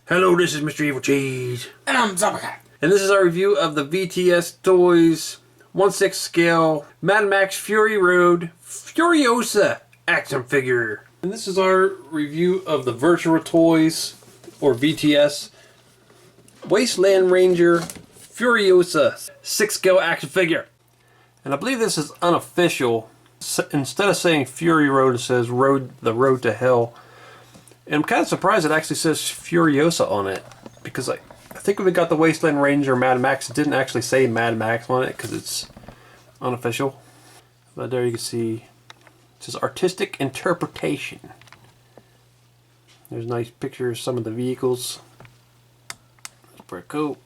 Hello, this is Mr. Evilcheese. And I'm Zombiecat. And this is our review of the VTS Toys 1/6 scale Mad Max Fury Road Furiosa action figure. And this is our review of the Virtual Toys, or VTS, Wasteland Ranger Furiosa 6 scale action figure. And I believe this is unofficial. Instead of saying Fury Road, it says the Road to Hell. And I'm kind of surprised it actually says Furiosa on it, because I think when we got the Wasteland Ranger Mad Max, it didn't actually say Mad Max on it because it's unofficial. But there you can see it says artistic interpretation. There's a nice picture of some of the vehicles. That's pretty cool.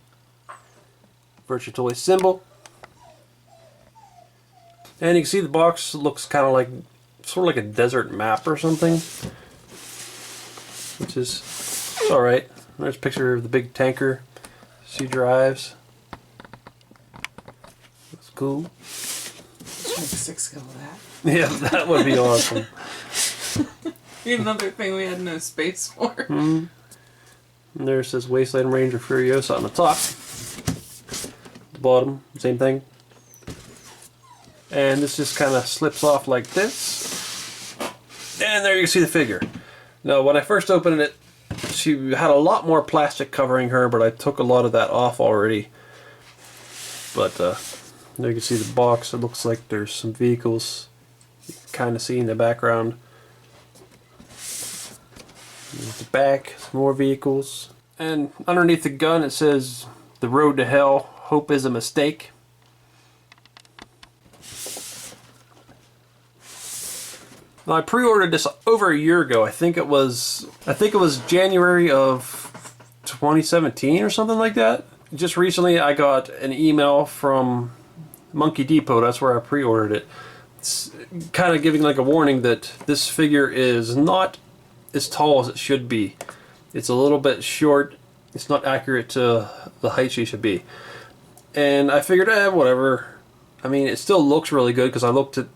Virtual Toys symbol. And you can see the box looks kind of like, sort of like a desert map or something. Which is, it's alright. There's a picture of the big tanker she drives. That's cool. Make 6 scale of that. Yeah, that would be awesome. Another thing we had no space for. Mm-hmm. And there it says Wasteland Ranger Furiosa on the top. The bottom, same thing. And this just kind of slips off like this. And there you can see the figure. Now, when I first opened it, she had a lot more plastic covering her, but I took a lot of that off already. But there you can see the box. It looks like there's some vehicles you can kind of see in the background. There's the back, some more vehicles. And underneath the gun it says, "The road to hell, hope is a mistake." Now, I pre-ordered this over a year ago. I think it was January of 2017 or something like that. Just recently I got an email from Monkey Depot. That's where I pre-ordered it. It's kind of giving like a warning that this figure is not as tall as it should be. It's a little bit short. It's not accurate to the height she should be. And I figured, whatever. I mean, it still looks really good because I looked at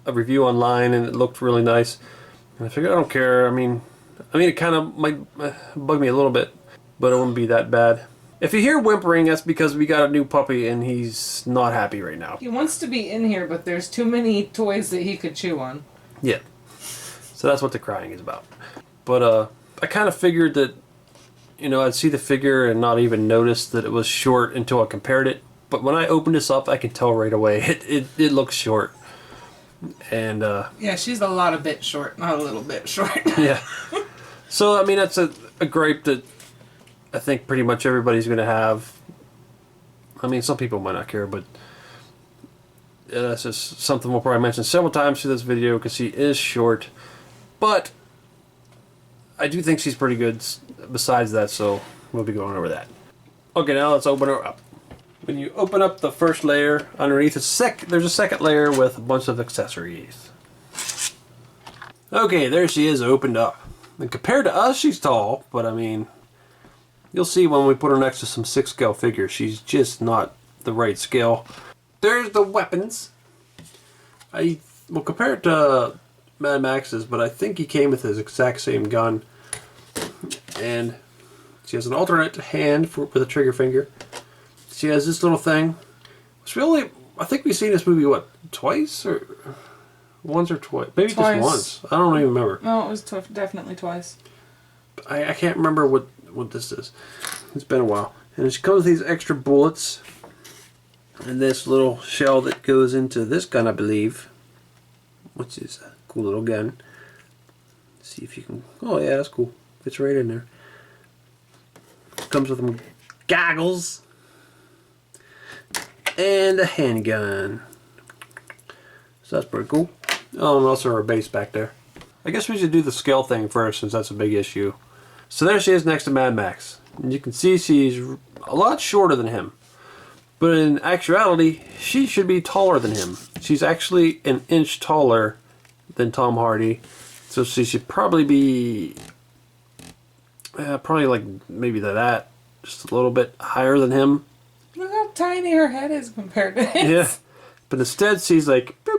a review online and it looked really nice, and I figured I don't care. I mean it kind of might bug me a little bit, but it wouldn't be that bad. If you hear whimpering, that's because we got a new puppy and he's not happy right now. He wants to be in here, but there's too many toys that he could chew on. Yeah, so that's what the crying is about. But I kind of figured that, you know, I'd see the figure and not even notice that it was short until I compared it. But when I opened this up, I can tell right away it looks short. And yeah, she's a bit short, not a little bit short. Yeah. So I mean, that's a gripe that I think pretty much everybody's going to have. I mean, some people might not care, but that's just something we'll probably mention several times through this video because she is short. But I do think she's pretty good besides that, so we'll be going over that. Okay, now let's open her up. When you open up the first layer, underneath there's a second layer with a bunch of accessories. Okay, there she is opened up. And compared to us, she's tall, but I mean, you'll see when we put her next to some 6 scale figures, she's just not the right scale. There's the weapons. I will compare it to Mad Max's, but I think he came with his exact same gun. And she has an alternate hand with a trigger finger. She has this little thing. I think we've seen this movie, what, twice? Or once or twice? Maybe twice. Just once. I don't even remember. No, it was definitely twice. I can't remember what this is. It's been a while. And she comes with these extra bullets. And this little shell that goes into this gun, I believe. Which is a cool little gun. Let's see if you can... Oh yeah, that's cool. Fits right in there. Comes with them goggles. And a handgun. So that's pretty cool. Oh, and also her base back there. I guess we should do the scale thing first, since that's a big issue. So there she is next to Mad Max. And you can see she's a lot shorter than him. But in actuality, she should be taller than him. She's actually an inch taller than Tom Hardy. So she should probably be... probably like maybe that. Just a little bit higher than him. Look how tiny her head is compared to his. Yeah. But instead she's like... She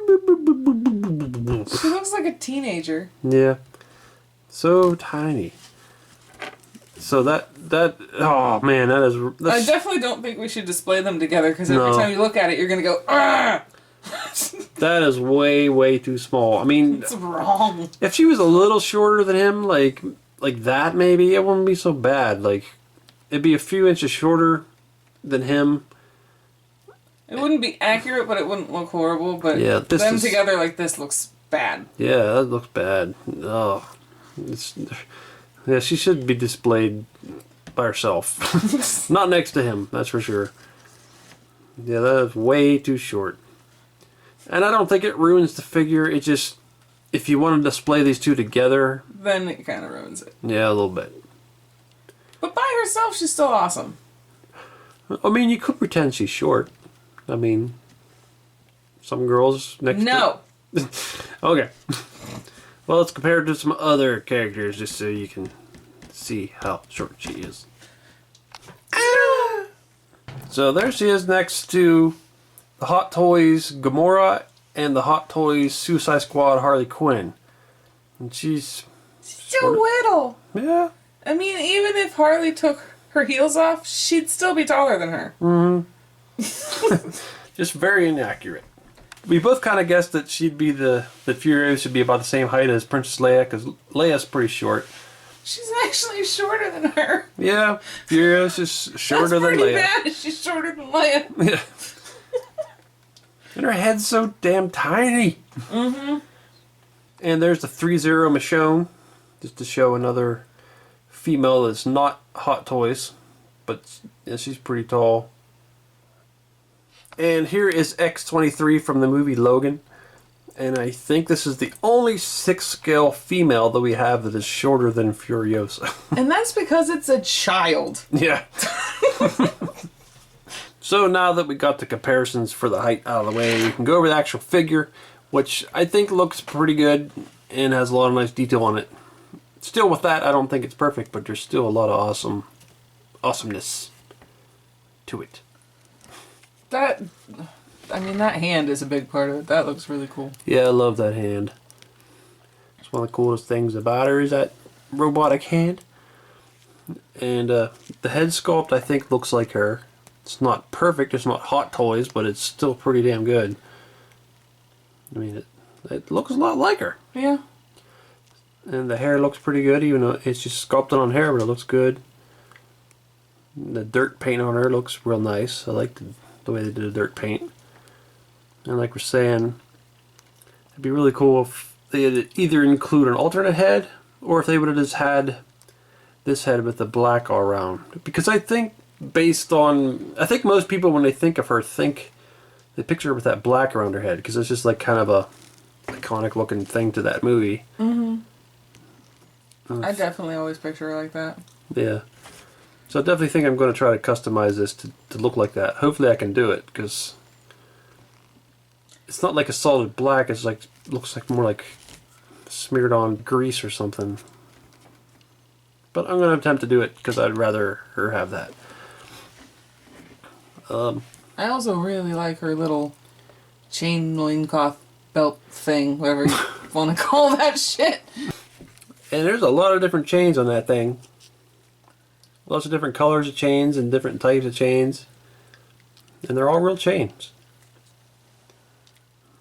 looks like a teenager. Yeah. So tiny. So that oh man, that's I definitely don't think we should display them together because every No. time you look at it, you're gonna go, ah! that is way too small. I mean, It's wrong. if she was a little shorter than him, like that, maybe it wouldn't be so bad. Like, it'd be a few inches shorter than him. It wouldn't be accurate, but it wouldn't look horrible. But Yeah, this them is- together like this looks bad. Yeah, that looks bad. Oh, yeah, she should be displayed by herself, not next to him. That's for sure. Yeah, that is way too short. And I don't think it ruins the figure. It just, if you want to display these two together, Then it kind of ruins it. yeah, a little bit. But by herself, she's still awesome. I mean, you could pretend she's short. I mean, some girls next No. to... Okay. Well, let's compare it to some other characters just so you can see how short she is. So there she is next to the Hot Toys Gamora and the Hot Toys Suicide Squad Harley Quinn. And she's... Still little. Yeah. I mean, even if Harley took her heels off, she'd still be taller than her. Just very inaccurate. We both kind of guessed that she'd be the Furiosa should be about the same height as Princess Leia, because Leia's pretty short. She's actually shorter than her. Yeah, Furiosa's shorter That's than pretty Leia. bad. She's shorter than Leia. Yeah. And her head's so damn tiny. Mm-hmm. And there's the 3-0 Michonne, just to show another female that's not Hot Toys, but yeah, she's pretty tall. And here is X-23 from the movie Logan. And I think this is the only 6-scale female that we have that is shorter than Furiosa. And that's because it's a child. Yeah. So now that we got the comparisons for the height out of the way, we can go over the actual figure, which I think looks pretty good and has a lot of nice detail on it. Still with that, I don't think it's perfect, but there's still a lot of awesomeness to it. That hand is a big part of it. That looks really cool. Yeah, I love that hand. It's one of the coolest things about her is that robotic hand. And the head sculpt, I think, looks like her. It's not perfect, it's not Hot Toys, but it's still pretty damn good. I mean, it looks a lot like her. Yeah. And the hair looks pretty good, even though it's just sculpted on hair, but it looks good. The dirt paint on her looks real nice. I like the way they did the dirt paint. And like we're saying, it'd be really cool if they had either include an alternate head, or if they would have just had this head with the black all around. Because I think, I think most people when they think of her they picture her with that black around her head, because it's just like kind of a iconic looking thing to that movie. Mm-hmm. I definitely always picture her like that. Yeah. So I definitely think I'm going to try to customize this to look like that. Hopefully I can do it, because it's not like a solid black. It's like, looks like more like smeared on grease or something. But I'm going to attempt to do it because I'd rather her have that. I also really like her little chain loincloth belt thing, whatever you want to call that shit. And there's a lot of different chains on that thing. Lots of different colors of chains and different types of chains. And they're all real chains.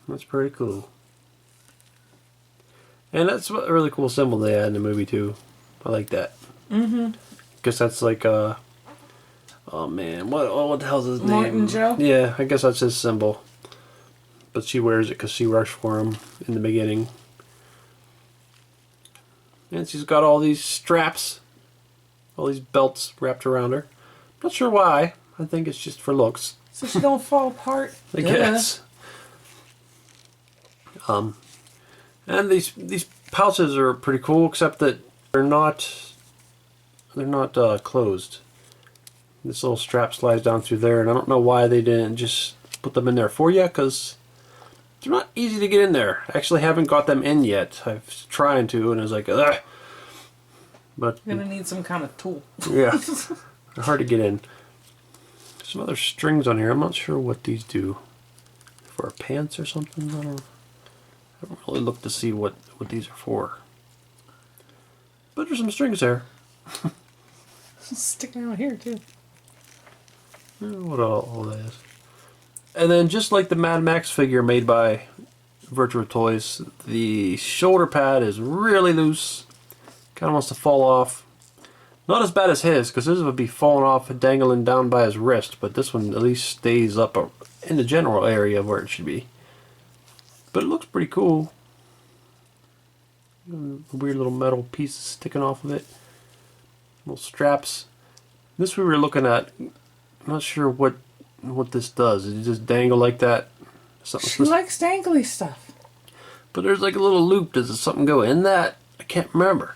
That's pretty cool. And that's a really cool symbol they had in the movie too. I like that. Mm-hmm. Because that's like oh man, what the hell's his name? Morton Joe? Yeah, I guess that's his symbol. But she wears it because she rushed for him in the beginning. And she's got all these straps, all these belts wrapped around her. Not sure why. I think it's just for looks, So she don't fall apart. I guess. And these pouches are pretty cool, except that they're not closed. This little strap slides down through there, and I don't know why they didn't just put them in there for you, because they're not easy to get in there. I actually haven't got them in yet. I was trying to, and I was like, ugh. But You're gonna need some kind of tool. yeah, they're hard to get in. Some other strings on here. I'm not sure what these do. For our pants or something? I haven't really looked to see what these are for. But there's some strings there. Sticking out here too. What all that is. And then just like the Mad Max figure made by Virtual Toys, the shoulder pad is really loose. Kind of wants to fall off. Not as bad as his, because his would be falling off and dangling down by his wrist, but this one at least stays up in the general area of where it should be. But it looks pretty cool. Weird little metal pieces sticking off of it. Little straps. This we were looking at. I'm not sure what this does. Did it just dangle like that? She likes dangly stuff. But there's like a little loop. Does something go in that? I can't remember.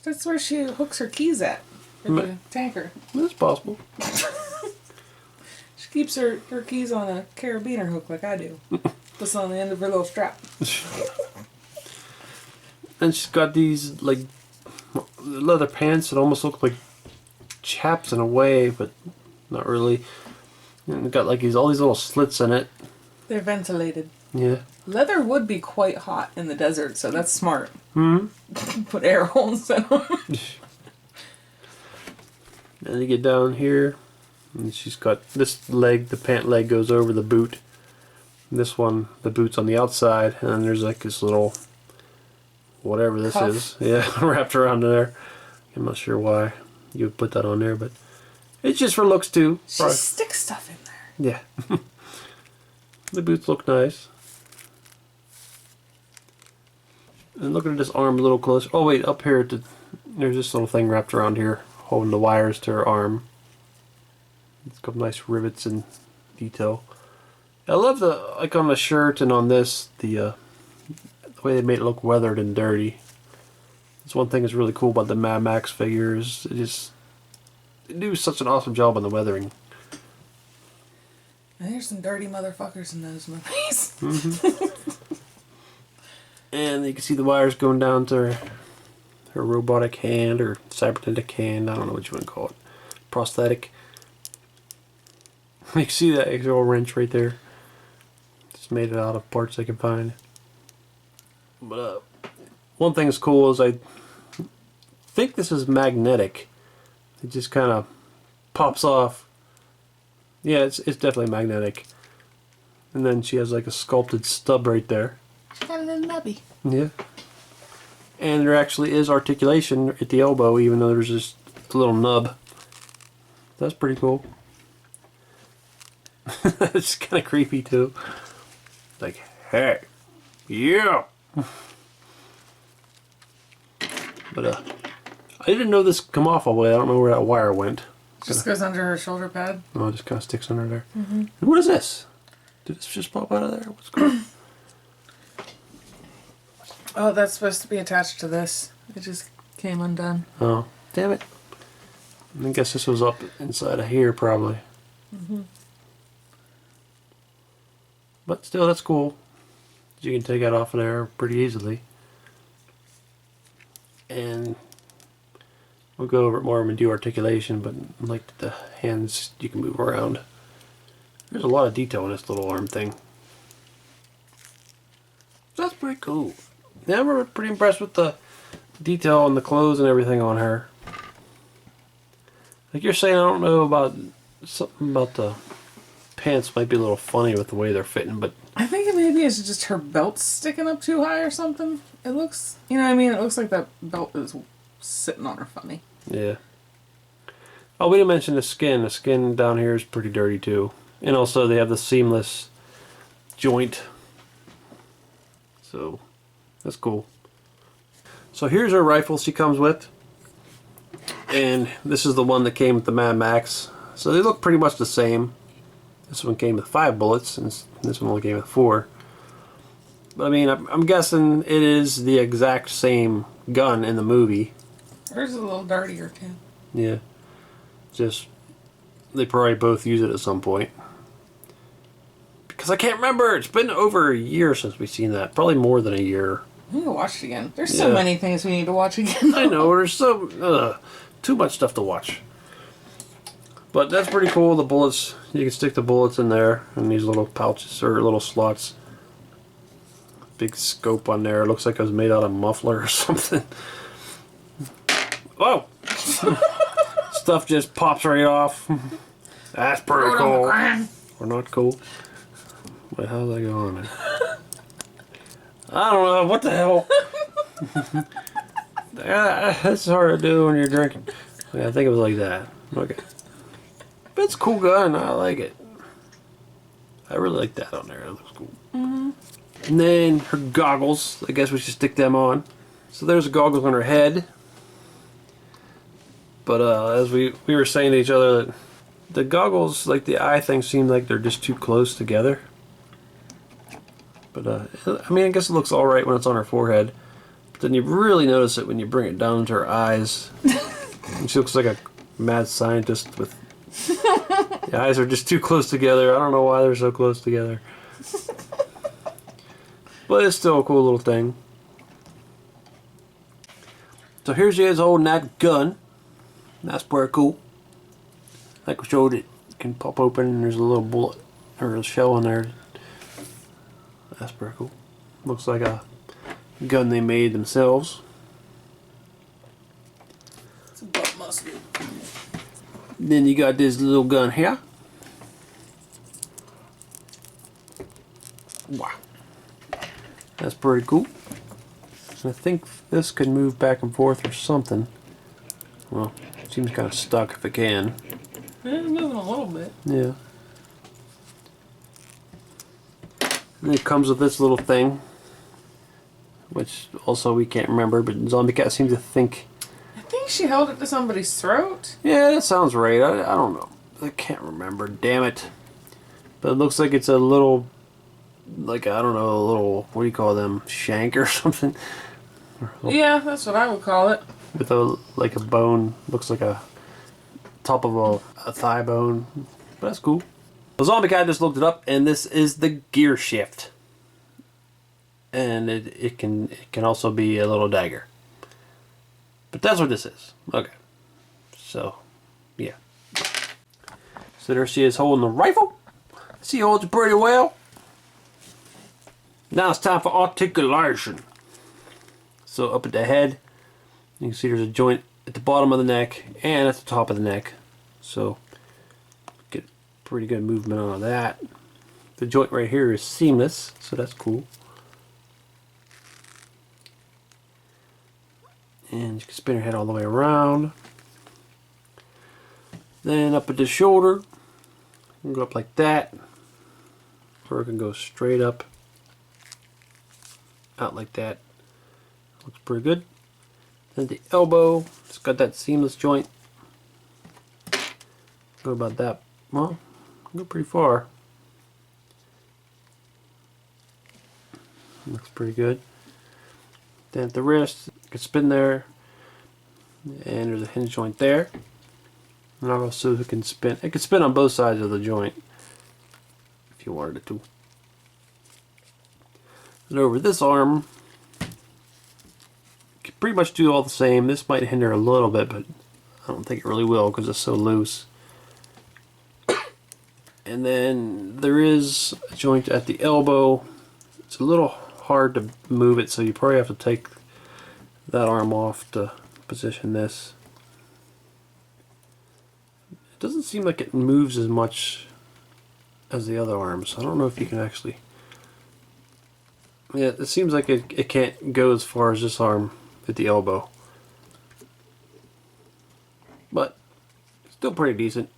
That's where she hooks her keys at. For the tanker. That's possible. She keeps her keys on a carabiner hook like I do. Just on the end of her little strap. And she's got these like leather pants that almost look like chaps in a way, but not really. And it's got like all these little slits in it. They're ventilated. Yeah. Leather would be quite hot in the desert, so that's smart. Mm-hmm. Put air holes in them. And you get down here, and she's got this leg, the pant leg goes over the boot. This one, the boot's on the outside, and then there's like this little, whatever this cuff. is. Yeah, wrapped around there. I'm not sure why you would put that on there, but it's just for looks too. She sticks stuff in there. Yeah. The boots look nice. And looking at this arm a little closer. Oh wait, up here, there's this little thing wrapped around here, holding the wires to her arm. It's got nice rivets and detail. I love the, like on the shirt and on this, the way they made it look weathered and dirty. That's one thing that's really cool about the Mad Max figures. They do such an awesome job on the weathering. And there's some dirty motherfuckers in those movies. Mm-hmm. And you can see the wires going down to her robotic hand or cybernetic hand. I don't know what you want to call it. Prosthetic. You can see that little wrench right there. Just made it out of parts I can find. But one thing that's cool is I think this is magnetic. It just kind of pops off. Yeah, it's definitely magnetic. And then she has like a sculpted stub right there. She's got a little nubby. Yeah. And there actually is articulation at the elbow, even though there's just a little nub. That's pretty cool. It's kind of creepy too. Like, hey, yeah. But I didn't know this come off all the way. I don't know where that wire went. Just goes under her shoulder pad. Oh, it just kind of sticks under there. Mm-hmm. And what is this? Did this just pop out of there? What's going on? Oh, that's supposed to be attached to this. It just came undone. Oh, damn it. I guess this was up inside of here, probably. Mm-hmm. But still, that's cool. You can take that off of there pretty easily. And we'll go over it more when we do articulation, but like the hands you can move around. There's a lot of detail in this little arm thing. That's pretty cool. Yeah, we're pretty impressed with the detail on the clothes and everything on her. Like you're saying, I don't know about something about the pants might be a little funny with the way they're fitting, but I think maybe it's just her belt sticking up too high or something. It looks, you know what I mean? It looks like that belt is sitting on her funny. yeah. Oh, we didn't mention the skin. The skin down here is pretty dirty too. And also they have the seamless joint. So that's cool. So here's her rifle she comes with. And this is the one that came with the Mad Max. So they look pretty much the same. This one came with 5 bullets, and this one only came with 4. But I mean, I'm guessing it is the exact same gun in the movie. Hers is a little dirtier too. Yeah. Just, they probably both use it at some point. Because I can't remember. It's been over a year since we've seen that. Probably more than a year. We need to watch it again. There's so many things we need to watch again. I know. There's so too much stuff to watch. But that's pretty cool. The bullets, you can stick the bullets in there in these little pouches or little slots. Big scope on there. It looks like it was made out of muffler or something. Whoa! stuff just pops right off. That's pretty cool. Or not cool. Wait, how's that going there? I don't know. What the hell? That's hard to do when you're drinking. Yeah, I think it was like that. Okay. But it's a cool gun. I like it. I really like that on there. It looks cool. Mm-hmm. And then her goggles. I guess we should stick them on. So there's the goggles on her head. But as we were saying to each other, that the goggles, like the eye thing, seem like they're just too close together. But I mean, I guess it looks alright when it's on her forehead. But then you really notice it when you bring it down to her eyes. And she looks like a mad scientist with... The eyes are just too close together. I don't know why they're so close together. But it's still a cool little thing. So here she is holding that gun. That's pretty cool. Like we showed, it can pop open and there's a little bullet or a shell in there. That's pretty cool. Looks like a gun they made themselves. It's a butt musket. Then you got this little gun here. Wow. That's pretty cool. I think this could move back and forth or something. Well, it seems kind of stuck if it can. Yeah, it's moving a little bit. Yeah. And it comes with this little thing, which also we can't remember, but Zombie Cat seems to think... I think she held it to somebody's throat. Yeah, that sounds right. I don't know. I can't remember, damn it. But it looks like it's a little, like, I don't know, a little, what do you call them, shank or something? Yeah, that's what I would call it. With a, like a bone, looks like a top of a thigh bone. But that's cool. The Zombie Cat just looked it up, and this is the gear shift. And it can also be a little dagger. But that's what this is. Okay. So, yeah. So there she is holding the rifle. She holds it pretty well. Now it's time for articulation. So up at the head, you can see there's a joint at the bottom of the neck and at the top of the neck. So get pretty good movement on that. The joint right here is seamless, so that's cool. And you can spin her head all the way around. Then up at the shoulder, you can go up like that. Or it can go straight up, out like that. Looks pretty good. Then the elbow, it's got that seamless joint. Go about that, well, go pretty far. Looks pretty good. Then at the wrist, you can spin there, and there's a hinge joint there. And also it can spin on both sides of the joint if you wanted it to. And over this arm, you can pretty much do all the same. This might hinder a little bit, but I don't think it really will because it's so loose. And then there is a joint at the elbow. It's a little hard to move it, so you probably have to take that arm off to position this. It doesn't seem like it moves as much as the other arms. I don't know if you can actually... Yeah, it seems like it can't go as far as this arm at the elbow. But still pretty decent.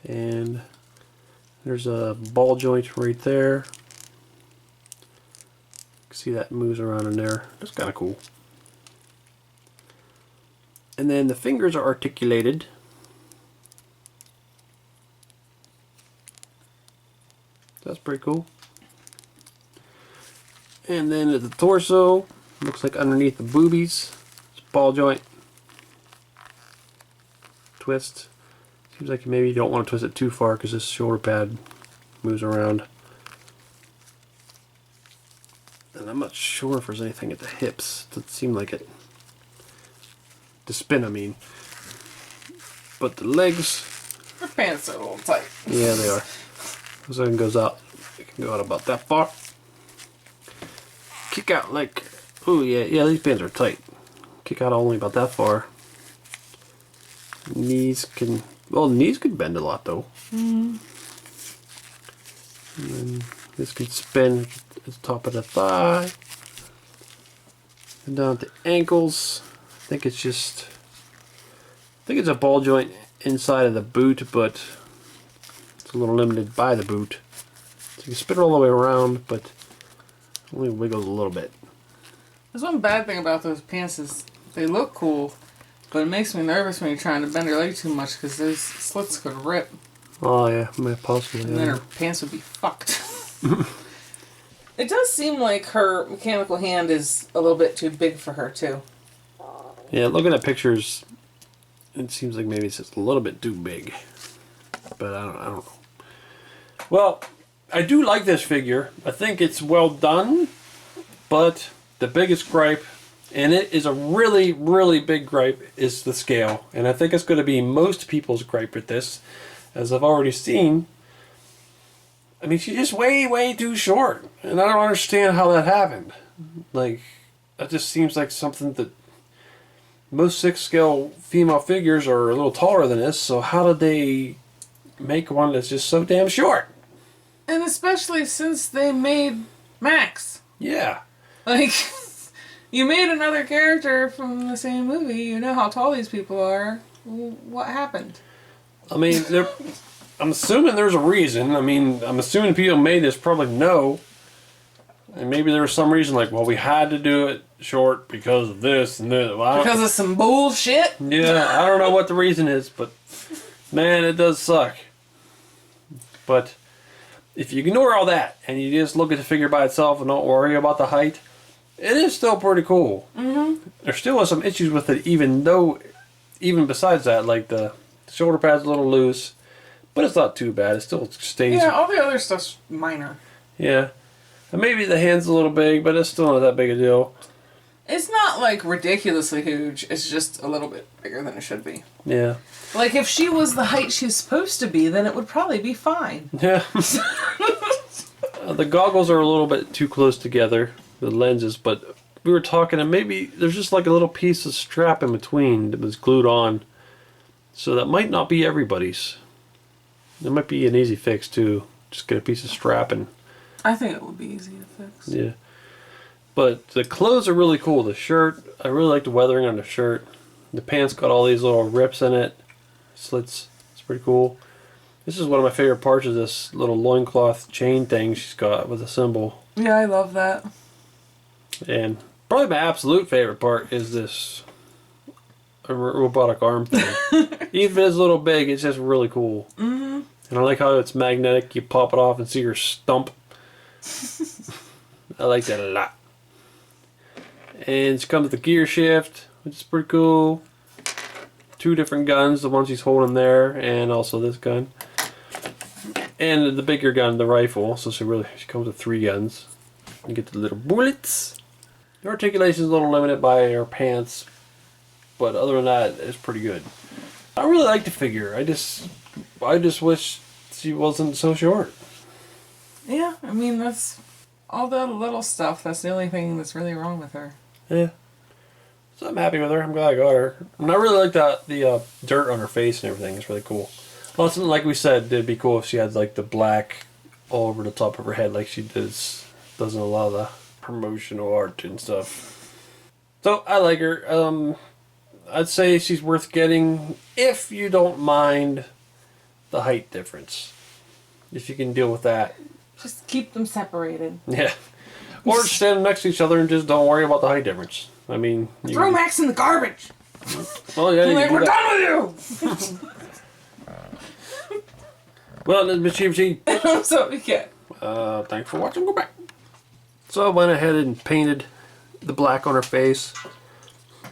And there's a ball joint right there. See that moves around in there. That's kind of cool. And then the fingers are articulated. That's pretty cool. And then at the torso, looks like underneath the boobies, it's a ball joint. Twist. Seems like maybe you don't want to twist it too far because this shoulder pad moves around. And I'm not sure if there's anything at the hips. It doesn't seem like it. To spin, I mean. But the legs... Her pants are a little tight. Yeah, they are. So it goes out. It can go out about that far. Kick out like... Oh yeah, these pants are tight. Kick out only about that far. Knees can, well, knees could bend a lot though. And then this could spin at the top of the thigh. And down at the ankles. I think it's a ball joint inside of the boot, but it's a little limited by the boot. So you can spin it all the way around, but only wiggles a little bit. There's one bad thing about those pants is they look cool, but it makes me nervous when you're trying to bend your leg too much because those slits could rip. Oh yeah, possibly. And then her pants would be fucked. It does seem like her mechanical hand is a little bit too big for her too. Yeah, looking at pictures, it seems like maybe it's just a little bit too big. But I don't know. Well, I do like this figure. I think it's well done, but the biggest gripe, and it is a really, really big gripe, is the scale. And I think it's going to be most people's gripe with this, as I've already seen. I mean, she's just way, way too short. And I don't understand how that happened. Like, that just seems like something that most 6 scale female figures are a little taller than this, so how did they make one that's just so damn short? And especially since they made Max. Yeah. Like, you made another character from the same movie, you know how tall these people are. What happened? I mean, I'm assuming there's a reason. I mean, I'm assuming people made this probably know. And maybe there was some reason like, well, we had to do it short because of this and this. Well, because of some bullshit? Yeah, I don't know what the reason is, but man, it does suck. But if you ignore all that and you just look at the figure by itself and don't worry about the height, it is still pretty cool. Mm-hmm. There still are some issues with it, even besides that, like the shoulder pad's a little loose, but it's not too bad. It still stays. Yeah, all the other stuff's minor. Yeah. And maybe the hand's a little big, but it's still not that big a deal. It's not like ridiculously huge. It's just a little bit bigger than it should be. Yeah. Like if she was the height she's supposed to be, then it would probably be fine. Yeah. The goggles are a little bit too close together, the lenses, but we were talking and maybe there's just like a little piece of strap in between that was glued on. So that might not be everybody's. It might be an easy fix too. Just get a piece of strap and... I think it would be easy to fix. Yeah. But the clothes are really cool. The shirt, I really like the weathering on the shirt. The pants got all these little rips in it. Slits. It's pretty cool. This is one of my favorite parts of this little loincloth chain thing she's got with a symbol. Yeah, I love that. And probably my absolute favorite part is this robotic arm thing. Even if it's a little big, it's just really cool. Mm-hmm. And I like how it's magnetic. You pop it off and see her stump. I like that a lot. And she comes with the gear shift, which is pretty cool. 2 different guns, the one she's holding there, and also this gun. And the bigger gun, the rifle. So she comes with 3 guns. You get the little bullets. The articulation is a little limited by her pants, but other than that, it's pretty good. I really like the figure. I just wish she wasn't so short. Yeah, I mean, that's all the little stuff. That's the only thing that's really wrong with her. Yeah. So I'm happy with her. I'm glad I got her. And I really like the dirt on her face and everything. It's really cool. Well, like we said, it'd be cool if she had like the black all over the top of her head like she does in a lot of the promotional art and stuff. So I like her. I'd say she's worth getting if you don't mind the height difference. If you can deal with that. Just keep them separated. Yeah. Or stand next to each other and just don't worry about the height difference. I mean... Throw Max in the garbage! Well, yeah, like, we're done with you! Well, Ms. Machine. So we get. Thanks for watching. Go back. So I went ahead and painted the black on her face.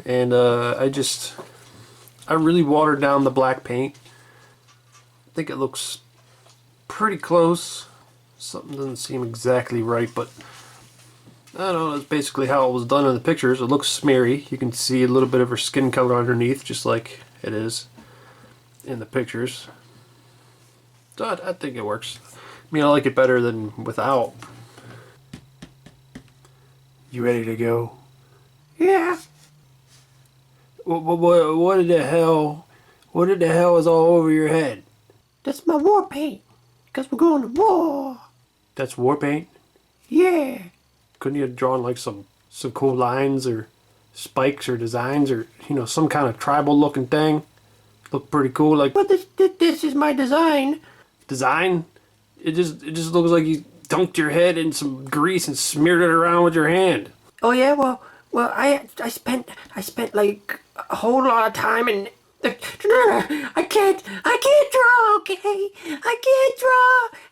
And I really watered down the black paint. I think it looks pretty close. Something doesn't seem exactly right, but I don't know, that's basically how it was done in the pictures. It looks smeary. You can see a little bit of her skin color underneath, just like it is in the pictures. So I think it works. I mean, I like it better than without. You ready to go? Yeah. What the hell What in the hell is all over your head? That's my war paint. Because we're going to war. That's war paint? Yeah. Couldn't you have drawn like some cool lines or spikes or designs or, you know, some kind of tribal looking thing? Look pretty cool. Like, But this is my design. design? It just looks like you dunked your head in some grease and smeared it around with your hand. Oh yeah, well, I spent like a whole lot of time in. I can't draw. Okay, I can't draw.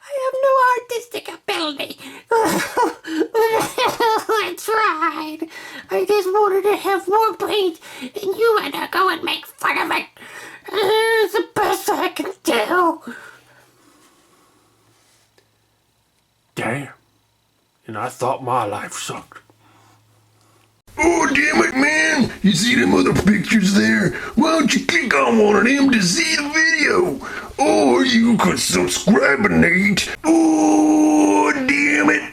I have no artistic ability. I tried. I just wanted to have war paint, and you had to go and make fun of it. It's the best I can do. Damn. And I thought my life sucked. Oh, damn it, man. You see them other pictures there? Why don't you click on one of them to see the video? Or you could subscribe, Nate. Oh, damn it.